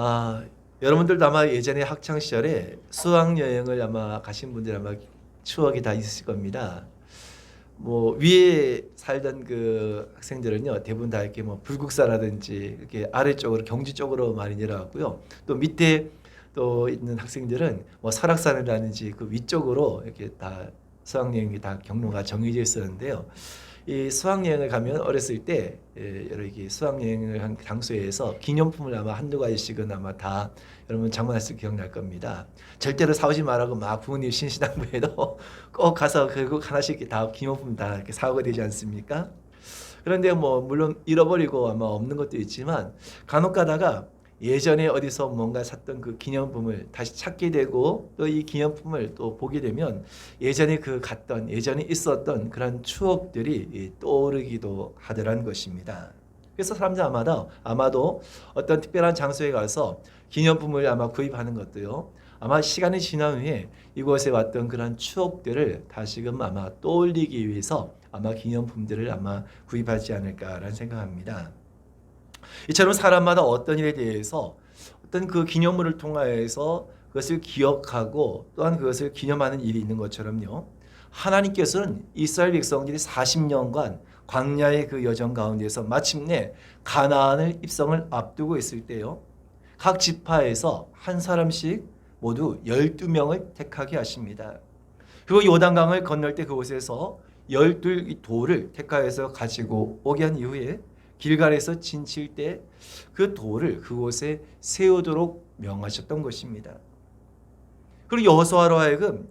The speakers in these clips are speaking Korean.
아, 여러분들도 아마 예전에 학창 시절에 수학 여행을 아마 가신 분들 아마 추억이 다 있으실 겁니다. 뭐 위에 살던 그 학생들은요 대부분 다 이렇게 뭐 불국사라든지 이렇게 아래쪽으로 경주 쪽으로 많이 내려갔고요. 또 밑에 또 있는 학생들은 뭐 설악산이라든지 그 위쪽으로 이렇게 다 수학 여행이 다 경로가 정해져 있었는데요. 이 수학여행을 가면 어렸을 때 여러 개 수학여행을 한 장소에서 기념품을 아마 한두 가지씩은 아마 다 여러분 장만했을 기억날 겁니다. 절대로 사오지 말라고 막 부모님 신신당부해도 꼭 가서 결국 하나씩 다 기념품 다 이렇게 사오게 되지 않습니까? 그런데 뭐 물론 잃어버리고 아마 없는 것도 있지만 간혹 가다가 예전에 어디서 뭔가 샀던 그 기념품을 다시 찾게 되고 또 이 기념품을 또 보게 되면 예전에 그 갔던 예전에 있었던 그런 추억들이 떠오르기도 하더란 것입니다. 그래서 사람들마다 아마도 어떤 특별한 장소에 가서 기념품을 아마 구입하는 것도요. 아마 시간이 지난 후에 이곳에 왔던 그런 추억들을 다시금 아마 떠올리기 위해서 아마 기념품들을 아마 구입하지 않을까라는 생각합니다. 이처럼 사람마다 어떤 일에 대해서 어떤 그 기념물을 통하여서 그것을 기억하고 또한 그것을 기념하는 일이 있는 것처럼요. 하나님께서는 이스라엘 백성들이 40년간 광야의 그 여정 가운데서 마침내 가나안을 입성을 앞두고 있을 때요. 각 지파에서 한 사람씩 모두 12명을 택하게 하십니다. 그리고 요단강을 건널 때 그곳에서 12 돌을 택하여서 가지고 오게 한 이후에 길갈에서 진칠 때 그 돌을 그곳에 세우도록 명하셨던 것입니다. 그리고 여호수아로 하여금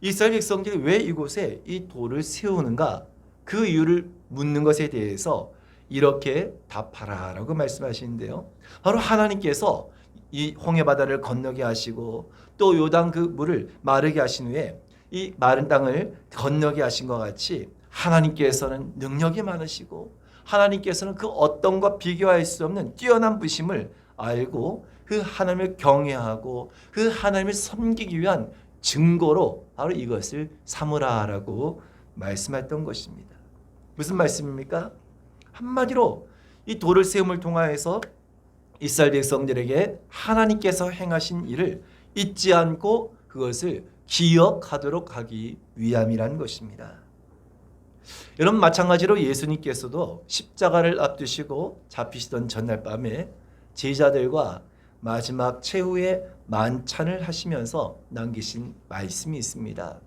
이스라엘 백성들이 왜 이곳에 이 돌을 세우는가 그 이유를 묻는 것에 대해서 이렇게 답하라라고 말씀하시는데요. 바로 하나님께서 이 홍해 바다를 건너게 하시고 또 요단 그 물을 마르게 하신 후에 이 마른 땅을 건너게 하신 것 같이 하나님께서는 능력이 많으시고 하나님께서는 그 어떤 것 비교할 수 없는 뛰어난 부심을 알고 그 하나님을 경외하고 그 하나님을 섬기기 위한 증거로 바로 이것을 삼으라라고 말씀했던 것입니다. 무슨 말씀입니까? 한마디로 이 돌을 세움을 통하여서 이스라엘 백성들에게 하나님께서 행하신 일을 잊지 않고 그것을 기억하도록 하기 위함이라는 것입니다. 여러분 마찬가지로 예수님께서도 십자가를 앞두시고 잡히시던 전날 밤에 제자들과 마지막 최후의 만찬을 하시면서 남기신 말씀이 있습니다.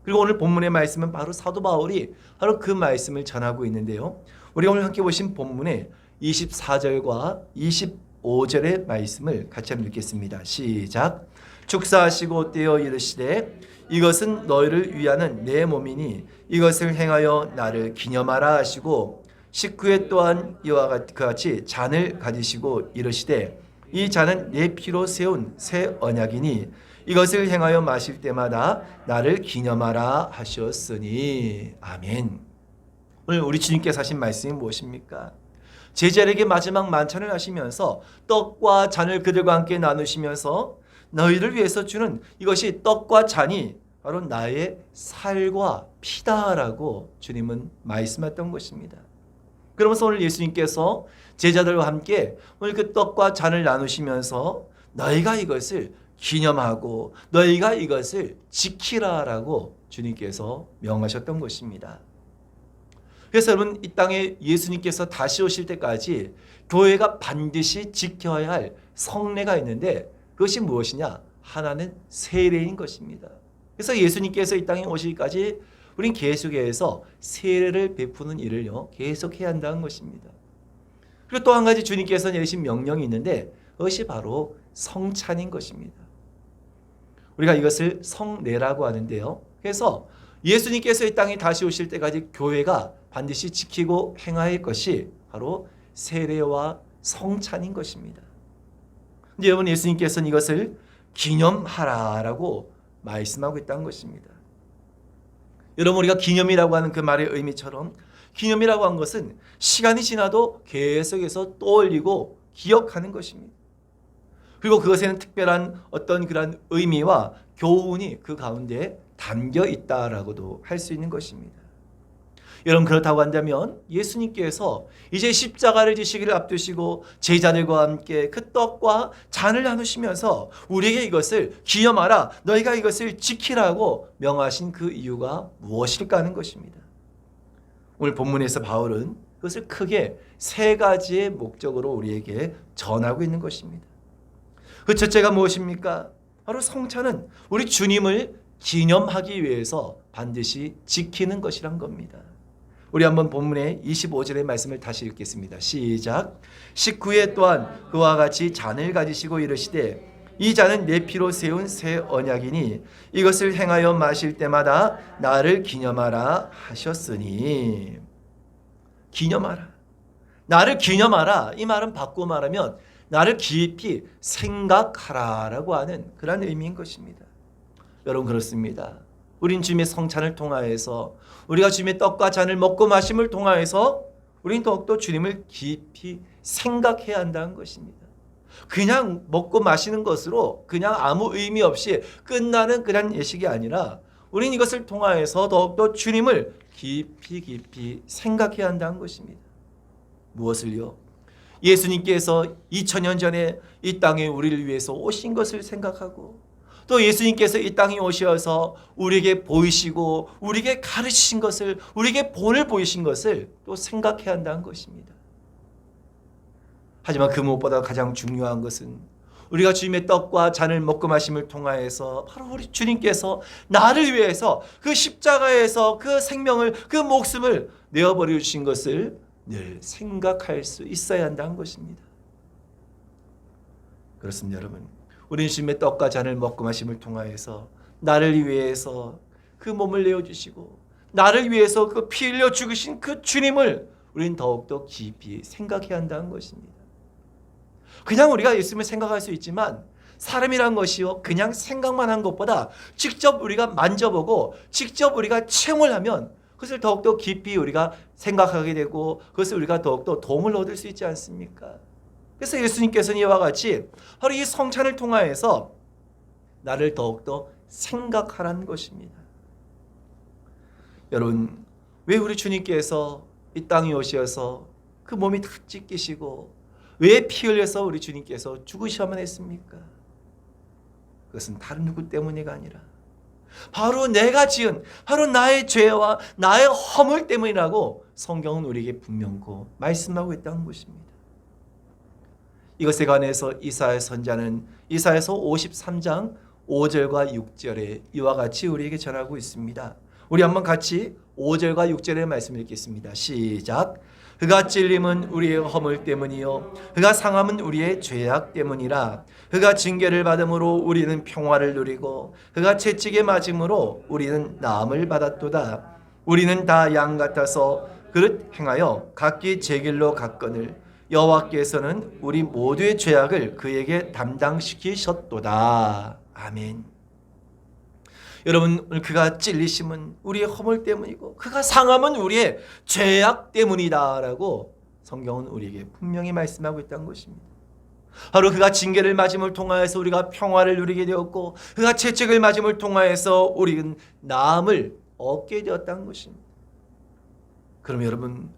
그리고 오늘 본문의 말씀은 바로 사도 바울이 바로 그 말씀을 전하고 있는데요. 우리가 오늘 함께 보신 본문의 24절과 25절의 말씀을 같이 한번 읽겠습니다. 시작. 축사하시고 떼어 이르시되 이것은 너희를 위하는 내 몸이니 이것을 행하여 나를 기념하라 하시고 식후에 또한 이와 같이 잔을 가지시고 이르시되 이 잔은 내 피로 세운 새 언약이니 이것을 행하여 마실 때마다 나를 기념하라 하셨으니 아멘. 오늘 우리 주님께서 하신 말씀이 무엇입니까? 제자에게 마지막 만찬을 하시면서 떡과 잔을 그들과 함께 나누시면서 너희를 위해서 주는 이것이 떡과 잔이 바로 나의 살과 피다라고 주님은 말씀했던 것입니다. 그러면서 오늘 예수님께서 제자들과 함께 오늘 그 떡과 잔을 나누시면서 너희가 이것을 기념하고 너희가 이것을 지키라라고 주님께서 명하셨던 것입니다. 그래서 여러분 이 땅에 예수님께서 다시 오실 때까지 교회가 반드시 지켜야 할 성례가 있는데 그것이 무엇이냐? 하나는 세례인 것입니다. 그래서 예수님께서 이 땅에 오시기까지 우린 계속해서 세례를 베푸는 일을요 계속해야 한다는 것입니다. 그리고 또 한 가지 주님께서 내리신 명령이 있는데 그것이 바로 성찬인 것입니다. 우리가 이것을 성례라고 하는데요. 그래서 예수님께서 이 땅에 다시 오실 때까지 교회가 반드시 지키고 행할 것이 바로 세례와 성찬인 것입니다. 근데 여러분 예수님께서는 이것을 기념하라라고 말씀하고 있다는 것입니다. 여러분 우리가 기념이라고 하는 그 말의 의미처럼 기념이라고 하는 것은 시간이 지나도 계속해서 떠올리고 기억하는 것입니다. 그리고 그것에는 특별한 어떤 그런 의미와 교훈이 그 가운데 담겨 있다라고도 할 수 있는 것입니다. 여러분 그렇다고 한다면 예수님께서 이제 십자가를 지시기를 앞두시고 제자들과 함께 그 떡과 잔을 나누시면서 우리에게 이것을 기념하라, 너희가 이것을 지키라고 명하신 그 이유가 무엇일까 하는 것입니다. 오늘 본문에서 바울은 그것을 크게 세 가지의 목적으로 우리에게 전하고 있는 것입니다. 그 첫째가 무엇입니까? 바로 성찬은 우리 주님을 기념하기 위해서 반드시 지키는 것이란 겁니다. 우리 한번 본문의 25절의 말씀을 다시 읽겠습니다. 시작. 19회 또한 그와 같이 잔을 가지시고 이르시되 이 잔은 내 피로 세운 새 언약이니 이것을 행하여 마실 때마다 나를 기념하라 하셨으니. 기념하라, 나를 기념하라, 이 말은 바꾸어 말하면 나를 깊이 생각하라라고 하는 그런 의미인 것입니다. 여러분 그렇습니다. 우린 주님의 성찬을 통하여서, 우리가 주님의 떡과 잔을 먹고 마심을 통하여서 우린 더욱더 주님을 깊이 생각해야 한다는 것입니다. 그냥 먹고 마시는 것으로 그냥 아무 의미 없이 끝나는 그런 예식이 아니라 우린 이것을 통하여서 더욱더 주님을 깊이 생각해야 한다는 것입니다. 무엇을요? 예수님께서 2000년 전에 이 땅에 우리를 위해서 오신 것을 생각하고, 또 예수님께서 이 땅에 오셔서 우리에게 보이시고 우리에게 가르치신 것을, 우리에게 본을 보이신 것을 또 생각해야 한다는 것입니다. 하지만 그 무엇보다 가장 중요한 것은 우리가 주님의 떡과 잔을 먹고 마심을 통하여서 바로 우리 주님께서 나를 위해서 그 십자가에서 그 생명을, 그 목숨을 내어버려 주신 것을 늘 생각할 수 있어야 한다는 것입니다. 그렇습니다, 여러분. 우리는 주님의 떡과 잔을 먹고 마심을 통하여서 나를 위해서 그 몸을 내어주시고 나를 위해서 그 피 흘려 죽으신 그 주님을 우리는 더욱더 깊이 생각해야 한다는 것입니다. 그냥 우리가 예수님을 생각할 수 있지만 사람이란 것이요, 그냥 생각만 한 것보다 직접 우리가 만져보고 직접 우리가 체험을 하면 그것을 더욱더 깊이 우리가 생각하게 되고 그것을 우리가 더욱더 도움을 얻을 수 있지 않습니까? 그래서 예수님께서는 이와 같이 바로 이 성찬을 통하여서 나를 더욱더 생각하라는 것입니다. 여러분, 왜 우리 주님께서 이 땅에 오셔서 그 몸이 다 찢기시고 왜 피 흘려서 우리 주님께서 죽으셔야만 했습니까? 그것은 다른 누구 때문이가 아니라 바로 내가 지은, 바로 나의 죄와 나의 허물 때문이라고 성경은 우리에게 분명코 말씀하고 있다는 것입니다. 이것에 관해서 이사야 선자는 이사야서 53장 5절과 6절에 이와 같이 우리에게 전하고 있습니다. 우리 한번 같이 5절과 6절의 말씀을 읽겠습니다. 시작. 그가 찔림은 우리의 허물 때문이요 그가 상함은 우리의 죄악 때문이라. 그가 징계를 받음으로 우리는 평화를 누리고 그가 채찍에 맞음으로 우리는 나음을 받았도다. 우리는 다 양 같아서 그릇 행하여 각기 제 길로 갔거늘 여호와께서는 우리 모두의 죄악을 그에게 담당시키셨도다. 아멘. 여러분, 그가 찔리심은 우리의 허물 때문이고 그가 상함은 우리의 죄악 때문이다라고 성경은 우리에게 분명히 말씀하고 있다는 것입니다. 바로 그가 징계를 맞음을 통하여서 우리가 평화를 누리게 되었고 그가 채찍을 맞음을 통하여서 우리는 나음을 얻게 되었다는 것입니다. 그럼 여러분,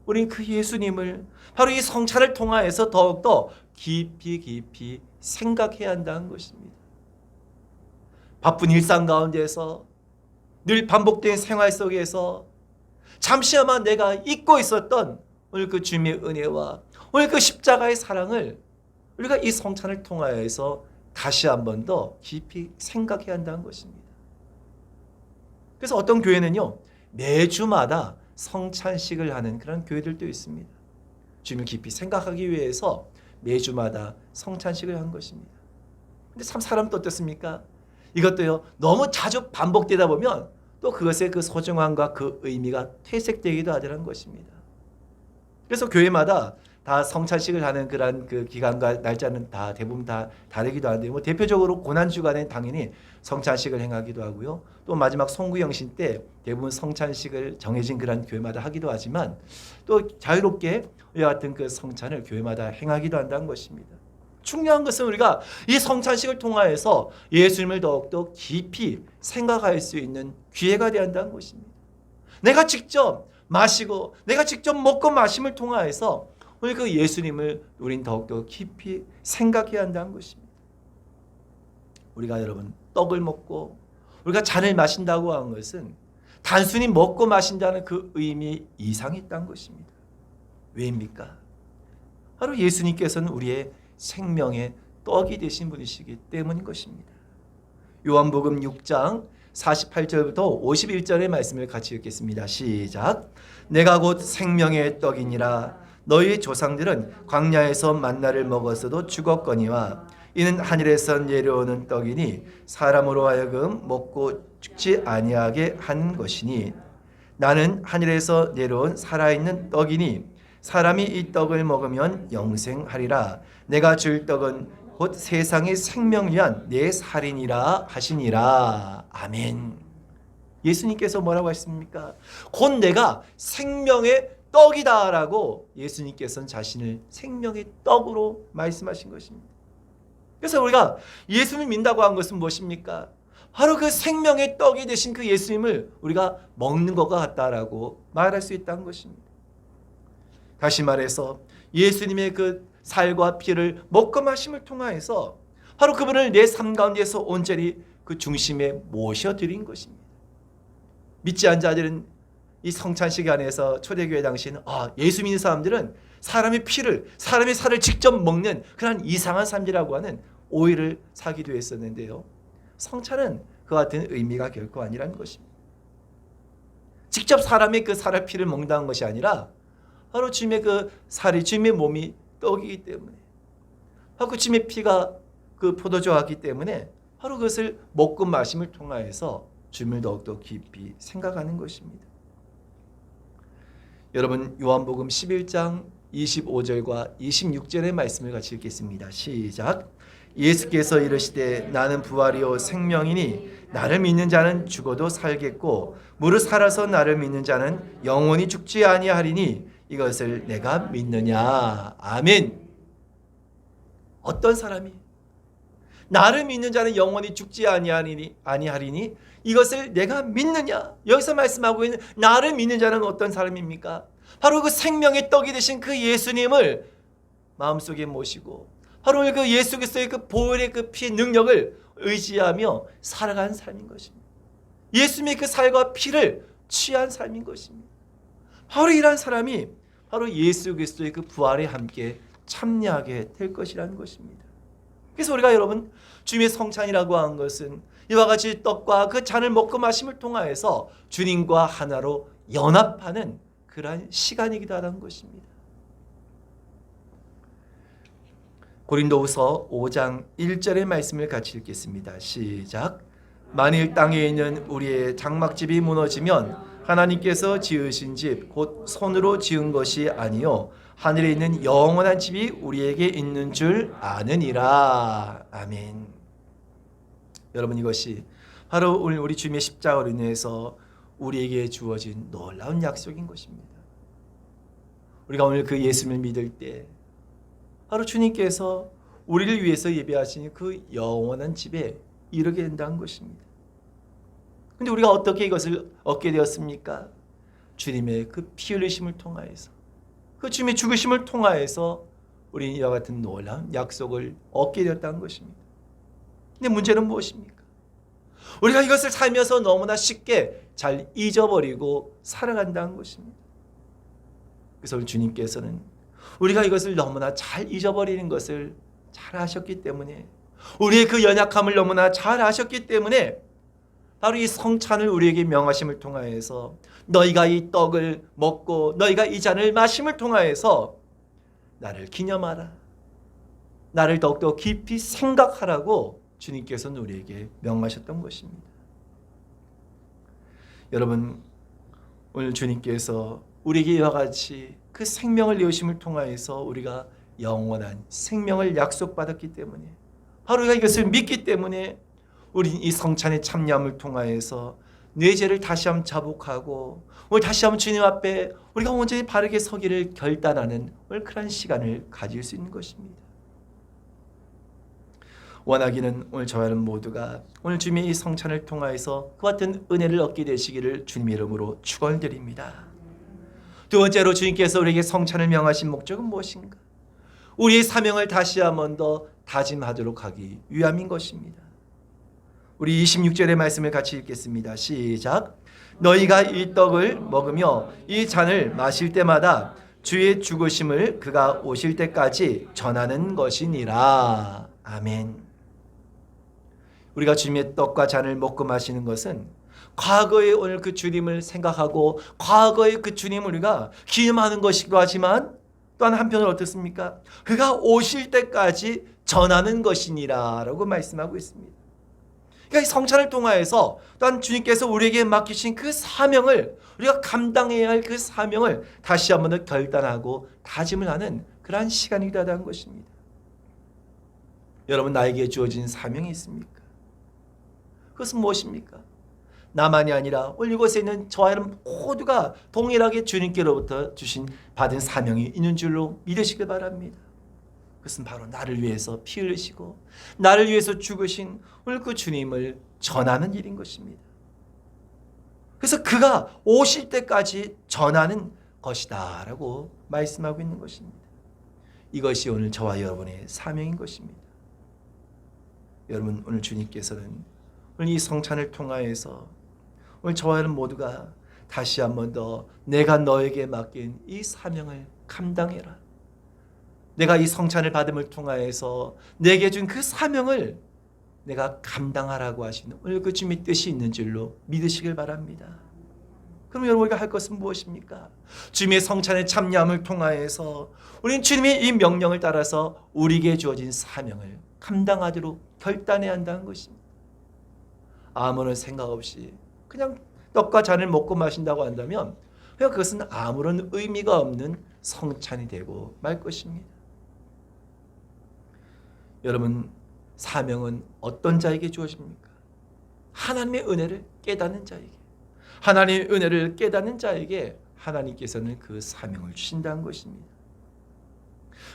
우리는 그 예수님을 바로 이 성찬을 통하여서 더욱더 깊이 생각해야 한다는 것입니다. 바쁜 일상 가운데서 늘 반복된 생활 속에서 잠시나마 내가 잊고 있었던 오늘 그 주님의 은혜와 오늘 그 십자가의 사랑을 우리가 이 성찬을 통하여서 다시 한 번 더 깊이 생각해야 한다는 것입니다. 그래서 어떤 교회는요, 매주마다 성찬식을 하는 그런 교회들도 있습니다. 주님을 깊이 생각하기 위해서 매주마다 성찬식을 한 것입니다. 근데 참 사람도 어떻습니까? 이것도요, 너무 자주 반복되다 보면 또 그것의 그 소중함과 그 의미가 퇴색되기도 하더라는 것입니다. 그래서 교회마다 다 성찬식을 하는 그런 그 기간과 날짜는 다 대부분 다 다르기도 한데, 뭐 대표적으로 고난주간에 당연히 성찬식을 행하기도 하고요. 또 마지막 송구영신 때 대부분 성찬식을 정해진 그런 교회마다 하기도 하지만 또 자유롭게 이와 같은 그 성찬을 교회마다 행하기도 한다는 것입니다. 중요한 것은 우리가 이 성찬식을 통하여서 예수님을 더욱더 깊이 생각할 수 있는 기회가 되어야 한다는 것입니다. 내가 직접 마시고 내가 직접 먹고 마심을 통하여서 오늘 그 예수님을 우린 더욱더 깊이 생각해야 한다는 것입니다. 우리가 여러분 떡을 먹고 우리가 잔을 마신다고 하는 것은 단순히 먹고 마신다는 그 의미 이상이 있다는 것입니다. 왜입니까? 바로 예수님께서는 우리의 생명의 떡이 되신 분이시기 때문인 것입니다. 요한복음 6장 48절부터 51절의 말씀을 같이 읽겠습니다. 시작. 내가 곧 생명의 떡이니라. 너희 조상들은 광야에서 만나를 먹었어도 죽었거니와 이는 하늘에서 내려오는 떡이니 사람으로 하여금 먹고 죽지 아니하게 한 것이니 나는 하늘에서 내려온 살아있는 떡이니 사람이 이 떡을 먹으면 영생하리라. 내가 줄 떡은 곧 세상의 생명 위한 내 살이니라 하시니라. 아멘. 예수님께서 뭐라고 하십니까? 곧 내가 생명의 떡이다라고 예수님께서는 자신을 생명의 떡으로 말씀하신 것입니다. 그래서 우리가 예수님을 믿는다고 한 것은 무엇입니까? 바로 그 생명의 떡이 되신 그 예수님을 우리가 먹는 것과 같다라고 말할 수 있다는 것입니다. 다시 말해서 예수님의 그 살과 피를 먹고 마심을 통하여서 바로 그분을 내 삶 가운데서 온전히 그 중심에 모셔드린 것입니다. 믿지 않은 자들은 이 성찬 시간에서 초대교회 당시에는 예수 믿는 사람들은 사람의 피를, 사람의 살을 직접 먹는 그런 이상한 사람들이라고 하는 오해를 사기도 했었는데요. 성찬은 그와 같은 의미가 결코 아니라는 것입니다. 직접 사람의 그 살을 피를 먹는다는 것이 아니라 바로 주님의 그 살이, 주님의 몸이 떡이기 때문에, 바로 그 주님의 피가 그 포도주였기 때문에 바로 그것을 먹고 마심을 통하여서 주님을 더욱더 깊이 생각하는 것입니다. 여러분 요한복음 11장 25절과 26절의 말씀을 같이 읽겠습니다. 시작. 예수께서 이르시되 나는 부활이요 생명이니 나를 믿는 자는 죽어도 살겠고 무릇 살아서 나를 믿는 자는 영원히 죽지 아니하리니 이것을 내가 믿느냐. 아멘. 어떤 사람이 나를 믿는 자는 영원히 죽지 아니하리니 이것을 내가 믿느냐. 여기서 말씀하고 있는 나를 믿는 자는 어떤 사람입니까? 바로 그 생명의 떡이 되신 그 예수님을 마음속에 모시고 바로 그 예수 그리스도의 그 보혈의 그 피의 능력을 의지하며 살아가는 삶인 것입니다. 예수님의 그 살과 피를 취한 삶인 것입니다. 바로 이러한 사람이 바로 예수 그리스도의 그 부활에 함께 참여하게 될 것이라는 것입니다. 그래서 우리가 여러분 주님의 성찬이라고 하는 것은 이와 같이 떡과 그 잔을 먹고 마심을 통하여서 주님과 하나로 연합하는 그러한 시간이기도 하다는 것입니다. 고린도후서 5장 1절의 말씀을 같이 읽겠습니다. 시작. 만일 땅에 있는 우리의 장막집이 무너지면 하나님께서 지으신 집 곧 손으로 지은 것이 아니요 하늘에 있는 영원한 집이 우리에게 있는 줄 아느니라. 아멘. 여러분 이것이 바로 오늘 우리 주님의 십자가로 인해서 우리에게 주어진 놀라운 약속인 것입니다. 우리가 오늘 그 예수님을 믿을 때 바로 주님께서 우리를 위해서 예배하신 그 영원한 집에 이르게 된다는 것입니다. 그런데 우리가 어떻게 이것을 얻게 되었습니까? 주님의 그 피 흘리심을 통하여서, 그 주님의 죽으심을 통하여서 우리는 이와 같은 놀라운 약속을 얻게 되었다는 것입니다. 근데 문제는 무엇입니까? 우리가 이것을 살면서 너무나 쉽게 잘 잊어버리고 살아간다는 것입니다. 그래서 우리 주님께서는 우리가 이것을 너무나 잘 잊어버리는 것을 잘 아셨기 때문에, 우리의 그 연약함을 너무나 잘 아셨기 때문에 바로 이 성찬을 우리에게 명하심을 통하여서 너희가 이 떡을 먹고 너희가 이 잔을 마심을 통하여서 나를 기념하라, 나를 더욱더 깊이 생각하라고 주님께서는 우리에게 명하셨던 것입니다. 여러분 오늘 주님께서 우리에게 이와 같이 그 생명을 내으심을 통하여서 우리가 영원한 생명을 약속받았기 때문에, 바로 우리가 이것을 믿기 때문에 우리는 이 성찬의 참여함을 통하여서 내 죄를 다시 한번 자복하고 오늘 다시 한번 주님 앞에 우리가 온전히 바르게 서기를 결단하는 오늘 그런 시간을 가질 수 있는 것입니다. 원하기는 오늘 저와 여러분 모두가 오늘 주님의 이 성찬을 통하여서 그 같은 은혜를 얻게 되시기를 주님의 이름으로 축원드립니다. 두 번째로 주님께서 우리에게 성찬을 명하신 목적은 무엇인가? 우리의 사명을 다시 한 번 더 다짐하도록 하기 위함인 것입니다. 우리 26절의 말씀을 같이 읽겠습니다. 시작. 너희가 이 떡을 먹으며 이 잔을 마실 때마다 주의 죽으심을 그가 오실 때까지 전하는 것이니라. 아멘. 우리가 주님의 떡과 잔을 먹고 마시는 것은 과거의 오늘 그 주님을 생각하고 과거의 그 주님을 우리가 기념하는 것이기도 하지만 또한 한편으로 어떻습니까? 그가 오실 때까지 전하는 것이니라 라고 말씀하고 있습니다. 그러니까 이 성찬을 통하여서 또한 주님께서 우리에게 맡기신 그 사명을, 우리가 감당해야 할 그 사명을 다시 한번 더 결단하고 다짐을 하는 그러한 시간이기도 하다는 것입니다. 여러분, 나에게 주어진 사명이 있습니까? 그것은 무엇입니까? 나만이 아니라 오늘 이곳에 있는 저와 여러분 모두가 동일하게 주님께로부터 받은 사명이 있는 줄로 믿으시길 바랍니다. 그것은 바로 나를 위해서 피 흘리시고 나를 위해서 죽으신 오늘 그 주님을 전하는 일인 것입니다. 그래서 그가 오실 때까지 전하는 것이다 라고 말씀하고 있는 것입니다. 이것이 오늘 저와 여러분의 사명인 것입니다. 여러분, 오늘 주님께서는 오늘 이 성찬을 통하여서 오늘 저와 여러분 모두가 다시 한 번 더 내가 너에게 맡긴 이 사명을 감당해라. 내가 이 성찬을 받음을 통하여서 내게 준 그 사명을 내가 감당하라고 하시는 오늘 그 주님의 뜻이 있는 줄로 믿으시길 바랍니다. 그럼 여러분, 우리가 할 것은 무엇입니까? 주님의 성찬에 참여함을 통하여서 우리는 주님의 이 명령을 따라서 우리에게 주어진 사명을 감당하도록 결단해야 한다는 것입니다. 아무런 생각 없이 그냥 떡과 잔을 먹고 마신다고 한다면 그냥 그것은 아무런 의미가 없는 성찬이 되고 말 것입니다. 여러분, 사명은 어떤 자에게 주어집니까? 하나님의 은혜를 깨닫는 자에게, 하나님의 은혜를 깨닫는 자에게 하나님께서는 그 사명을 주신다는 것입니다.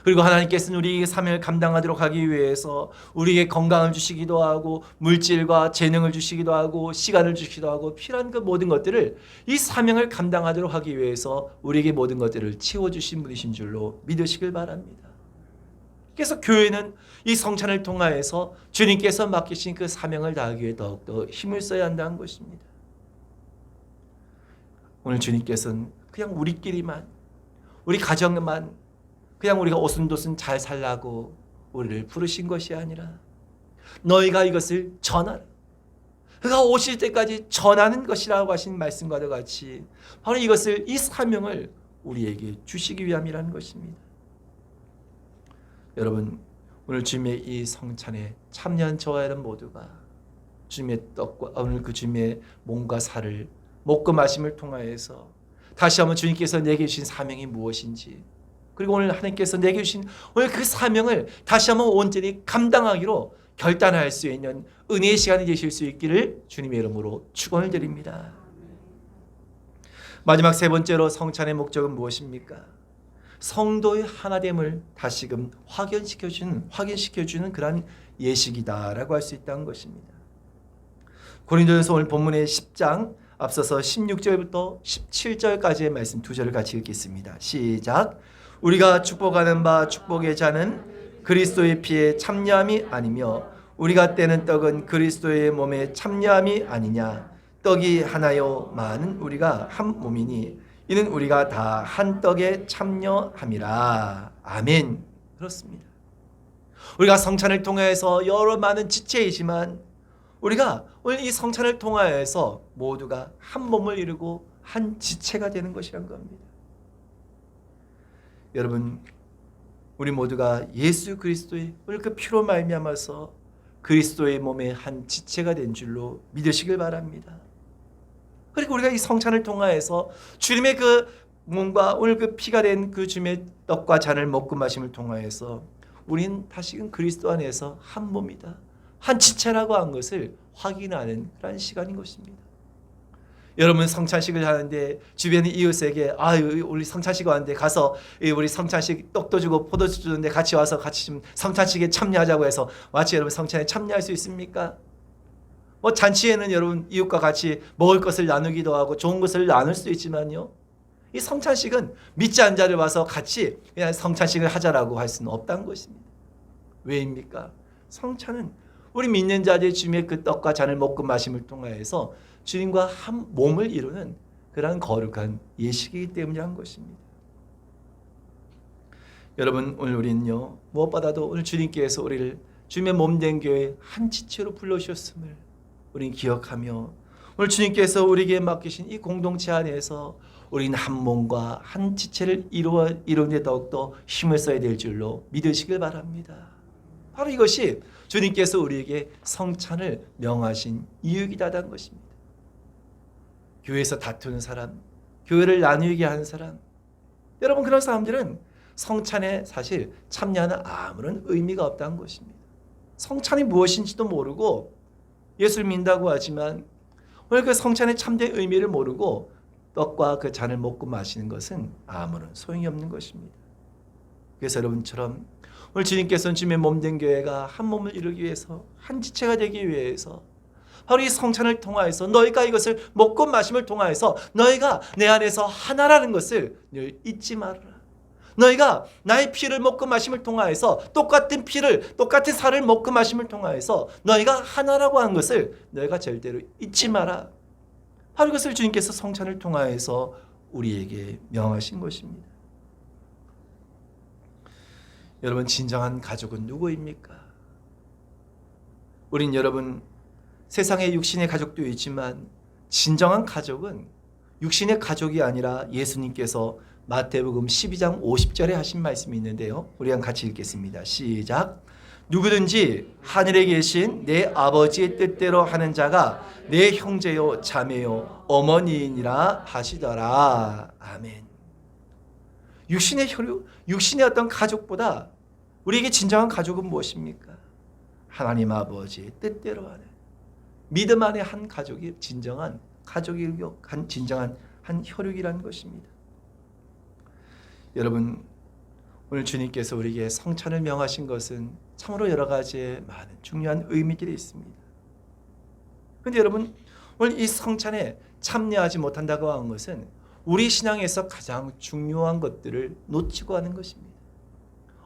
그리고 하나님께서는 우리에게 사명을 감당하도록 하기 위해서 우리에게 건강을 주시기도 하고 물질과 재능을 주시기도 하고 시간을 주시기도 하고 필요한 그 모든 것들을 이 사명을 감당하도록 하기 위해서 우리에게 모든 것들을 채워주신 분이신 줄로 믿으시길 바랍니다. 그래서 교회는 이 성찬을 통하여서 주님께서 맡기신 그 사명을 다하기 위해 더욱더 힘을 써야 한다는 것입니다. 오늘 주님께서는 그냥 우리끼리만, 우리 가정만 그냥 우리가 오순도순 잘 살라고 우리를 부르신 것이 아니라 너희가 이것을 전하라. 그가 오실 때까지 전하는 것이라고 하신 말씀과도 같이 바로 이것을, 이 사명을 우리에게 주시기 위함이라는 것입니다. 여러분, 오늘 주님의 이 성찬에 참여한 저와 여러분 모두가 주님의 떡과 오늘 그 주님의 몸과 살을 먹고 마심을 통하여서 다시 한번 주님께서 내게 주신 사명이 무엇인지, 그리고 오늘 하나님께서 내게 주신 오늘 그 사명을 다시 한번 온전히 감당하기로 결단할 수 있는 은혜의 시간이 되실 수 있기를 주님의 이름으로 축원을 드립니다. 마지막 세 번째로 성찬의 목적은 무엇입니까? 성도의 하나됨을 다시금 확인시켜주는 그런 예식이다라고 할 수 있다는 것입니다. 고린도전서 오늘 본문의 10장 앞서서 16절부터 17절까지의 말씀 두 절을 같이 읽겠습니다. 시작. 우리가 축복하는 바 축복의 잔은 그리스도의 피에 참여함이 아니며 우리가 떼는 떡은 그리스도의 몸에 참여함이 아니냐. 떡이 하나요 많은 우리가 한 몸이니 이는 우리가 다 한 떡에 참여함이라. 아멘. 그렇습니다. 우리가 성찬을 통해서 여러 많은 지체이지만 우리가 오늘 이 성찬을 통하여서 모두가 한 몸을 이루고 한 지체가 되는 것이란 겁니다. 여러분, 우리 모두가 예수 그리스도의 오늘 그 피로 말미암아서 그리스도의 몸의 한 지체가 된 줄로 믿으시길 바랍니다. 그리고 우리가 이 성찬을 통하여서 주님의 그 몸과 오늘 그 피가 된 그 주님의 떡과 잔을 먹고 마심을 통하여서 우리는 다시금 그리스도 안에서 한 몸이다, 한 지체라고 한 것을 확인하는 그런 시간인 것입니다. 여러분, 성찬식을 하는데 주변의 이웃에게 우리 성찬식 왔는데 가서 우리 성찬식 떡도 주고 포도주 주는데 같이 와서 같이 좀 성찬식에 참여하자고 해서 마치 여러분 성찬에 참여할 수 있습니까? 뭐 잔치에는 여러분 이웃과 같이 먹을 것을 나누기도 하고 좋은 것을 나눌 수도 있지만요, 이 성찬식은 믿지 않은 자를 와서 같이 그냥 성찬식을 하자라고 할 수는 없다는 것입니다. 왜입니까? 성찬은 우리 믿는 자들의 주님의 그 떡과 잔을 먹고 마심을 통하여서 주님과 한 몸을 이루는 그러한 거룩한 예식이기 때문이란 것입니다. 여러분, 오늘 우리는요, 무엇보다도 오늘 주님께서 우리를 주님의 몸된 교회 한 지체로 불러주셨음을 우리는 기억하며 오늘 주님께서 우리에게 맡기신 이 공동체 안에서 우리는 한 몸과 한 지체를 이루는데 더욱더 힘을 써야 될 줄로 믿으시길 바랍니다. 바로 이것이 주님께서 우리에게 성찬을 명하신 이유이다는 것입니다. 교회에서 다투는 사람, 교회를 나누게 하는 사람, 여러분 그런 사람들은 성찬에 사실 참여하는 아무런 의미가 없다는 것입니다. 성찬이 무엇인지도 모르고 예수를 믿는다고 하지만 오늘 그 성찬의 참된 의미를 모르고 떡과 그 잔을 먹고 마시는 것은 아무런 소용이 없는 것입니다. 그래서 여러분처럼 오늘 주님께서는 주님의 몸된 교회가 한 몸을 이루기 위해서 한 지체가 되기 위해서 바로 이 성찬을 통하여서 너희가 이것을 먹고 마심을 통하여서 너희가 내 안에서 하나라는 것을 늘 잊지 말아라. 너희가 나의 피를 먹고 마심을 통하여서 똑같은 피를 똑같은 살을 먹고 마심을 통하여서 너희가 하나라고 하는 것을 너희가 절대로 잊지 마라. 바로 이것을 주님께서 성찬을 통하여서 우리에게 명하신 것입니다. 여러분, 진정한 가족은 누구입니까? 우린 여러분 세상에 육신의 가족도 있지만 진정한 가족은 육신의 가족이 아니라 예수님께서 마태복음 12장 50절에 하신 말씀이 있는데요. 우리랑 같이 읽겠습니다. 시작. 누구든지 하늘에 계신 내 아버지의 뜻대로 하는 자가 내 형제요 자매요 어머니이니라 하시더라. 아멘. 육신의 혈육, 육신의 어떤 가족보다 우리에게 진정한 가족은 무엇입니까? 하나님 아버지의 뜻대로 하는 믿음 안에 한 가족이 진정한 가족이고 진정한 한 혈육이라는 것입니다. 여러분, 오늘 주님께서 우리에게 성찬을 명하신 것은 참으로 여러 가지의 많은 중요한 의미들이 있습니다. 그런데 여러분, 오늘 이 성찬에 참여하지 못한다고 하는 것은 우리 신앙에서 가장 중요한 것들을 놓치고 하는 것입니다.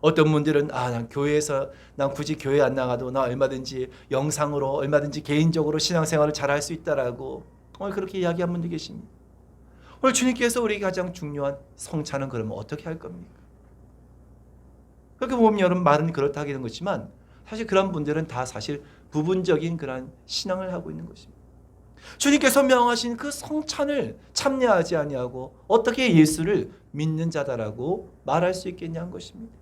어떤 분들은 난 교회에서 난 굳이 교회 안 나가도 나 얼마든지 영상으로 얼마든지 개인적으로 신앙생활을 잘할 수 있다라고 오늘 그렇게 이야기한 분들 계십니다. 오늘 주님께서 우리에게 가장 중요한 성찬은 그러면 어떻게 할 겁니까? 그렇게 보면 여러분 말은 그렇다 하기는 것이지만 사실 그런 분들은 다 사실 부분적인 그런 신앙을 하고 있는 것입니다. 주님께서 명하신 그 성찬을 참여하지 아니하고 어떻게 예수를 믿는 자다라고 말할 수 있겠냐는 것입니다.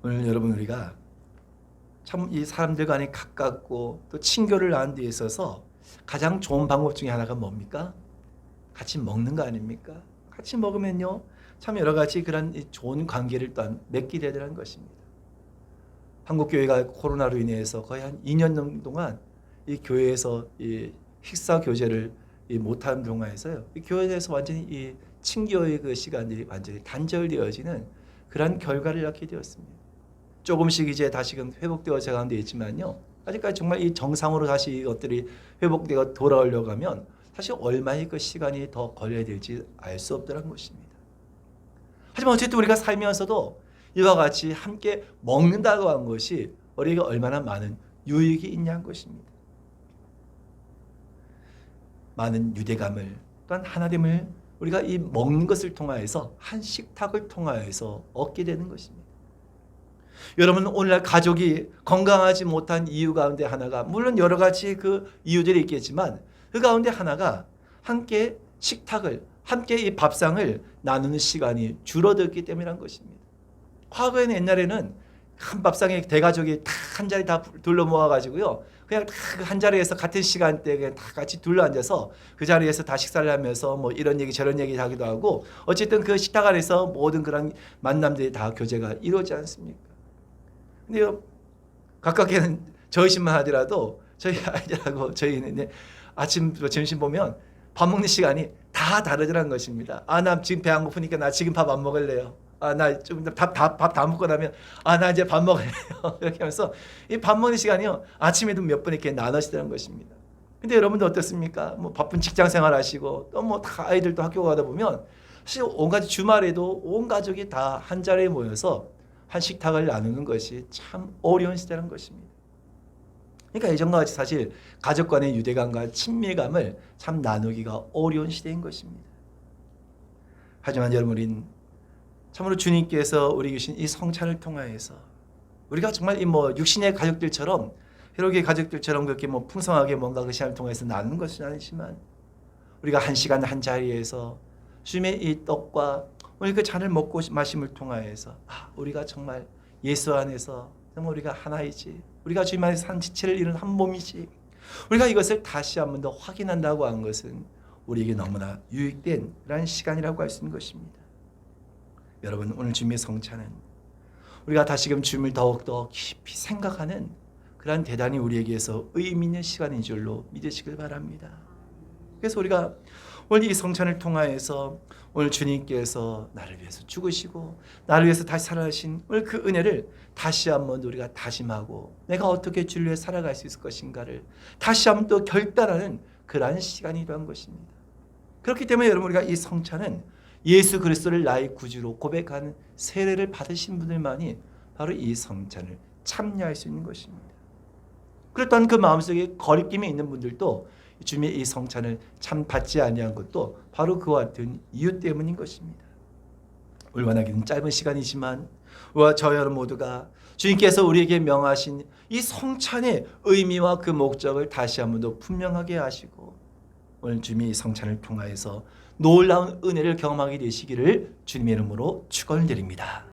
오늘 여러분 우리가 참 이 사람들 간에 가깝고 또 친교를 나눈 데 있어서 가장 좋은 방법 중에 하나가 뭡니까? 같이 먹는 거 아닙니까? 같이 먹으면요 참 여러 가지 그런 좋은 관계를 또한 맺게 되는 것입니다. 한국교회가 코로나로 인해서 거의 한 2년 정도 동안 이 교회에서 이 식사 교제를 못하는 동안에서요. 이 교회에서 완전히 이 친교의 그 시간들이 완전히 단절되어지는 그런 결과를 낳게 되었습니다. 조금씩 이제 다시금 회복되어져 가는데 있지만요. 아직까지 정말 이 정상으로 다시 이것들이 회복되어 돌아오려고 하면 사실 얼마의 그 시간이 더 걸려야 될지 알 수 없더란 것입니다. 하지만 어쨌든 우리가 살면서도 이와 같이 함께 먹는다고 한 것이 우리에게 얼마나 많은 유익이 있냐는 것입니다. 많은 유대감을 또한 하나됨을 우리가 이 먹는 것을 통하여서 한 식탁을 통하여서 얻게 되는 것입니다. 여러분 오늘날 가족이 건강하지 못한 이유 가운데 하나가 물론 여러 가지 그 이유들이 있겠지만 그 가운데 하나가 함께 식탁을 함께 이 밥상을 나누는 시간이 줄어들기 때문이란 것입니다. 과거에는 옛날에는 한 밥상에 대가족이 다 한 자리 다 둘러 모아가지고요. 그냥 다 한 자리에서 같은 시간대에 그냥 다 같이 둘러 앉아서 그 자리에서 다 식사를 하면서 뭐 이런 얘기 저런 얘기 하기도 하고 어쨌든 그 식탁 안에서 모든 그런 만남들이 다 교제가 이루어지지 않습니까? 근데요, 가깝게는 저희 집만 하더라도 저희 아이들하고 저희는 아침 점심 보면 밥 먹는 시간이 다 다르더라는 것입니다. 나 지금 배 안 고프니까 나 지금 밥 안 먹을래요. 나 좀 밥 다 먹고 나면 나 이제 밥 먹을래요. 이렇게 하면서 이 밥 먹는 시간이요 아침에도 몇 번 이렇게 나눠지더라는 것입니다. 근데 여러분들 어떻습니까? 뭐 바쁜 직장 생활 하시고 또 뭐 다 아이들도 학교 가다 보면 사실 온 가족 주말에도 온 가족이 다 한 자리에 모여서 한 식탁을 나누는 것이 참 어려운 시대라는 것입니다. 그러니까 예전과 같이 사실 가족 간의 유대감과 친밀감을 참 나누기가 어려운 시대인 것입니다. 하지만 여러분, 우린 참으로 주님께서 우리 주신 이 성찬을 통하여서 우리가 정말 이 뭐 육신의 가족들처럼 혈육의 가족들처럼 그렇게 뭐 풍성하게 뭔가 그 시간을 통해서 나누는 것은 아니지만 우리가 한 시간 한 자리에서 주님의 이 떡과 오늘 그 잔을 먹고 마심을 통하여서 우리가 정말 예수 안에서 정말 우리가 하나이지, 우리가 주님 안에서 한 지체를 이룬 한 몸이지, 우리가 이것을 다시 한 번 더 확인한다고 한 것은 우리에게 너무나 유익된 그런 시간이라고 할 수 있는 것입니다. 여러분, 오늘 주님의 성찬은 우리가 다시금 주님을 더욱더 깊이 생각하는 그런 대단히 우리에게서 의미 있는 시간인 줄로 믿으시길 바랍니다. 그래서 우리가 오늘 이 성찬을 통하여서 오늘 주님께서 나를 위해서 죽으시고 나를 위해서 다시 살아나신 오늘 그 은혜를 다시 한번 우리가 다짐하고 내가 어떻게 주를 위해 살아갈 수 있을 것인가를 다시 한번 또 결단하는 그러한 시간이라는 것입니다. 그렇기 때문에 여러분, 우리가 이 성찬은 예수 그리스도를 나의 구주로 고백하는 세례를 받으신 분들만이 바로 이 성찬을 참여할 수 있는 것입니다. 그렇다는 그 마음속에 거리낌이 있는 분들도 주님의 이 성찬을 참 받지 아니한 것도 바로 그와 같은 이유 때문인 것입니다. 얼마나 긴 짧은 시간이지만 우리와 저 여러분 모두가 주님께서 우리에게 명하신 이 성찬의 의미와 그 목적을 다시 한 번 더 분명하게 하시고 오늘 주님의 이 성찬을 통하여서 놀라운 은혜를 경험하게 되시기를 주님의 이름으로 축원드립니다.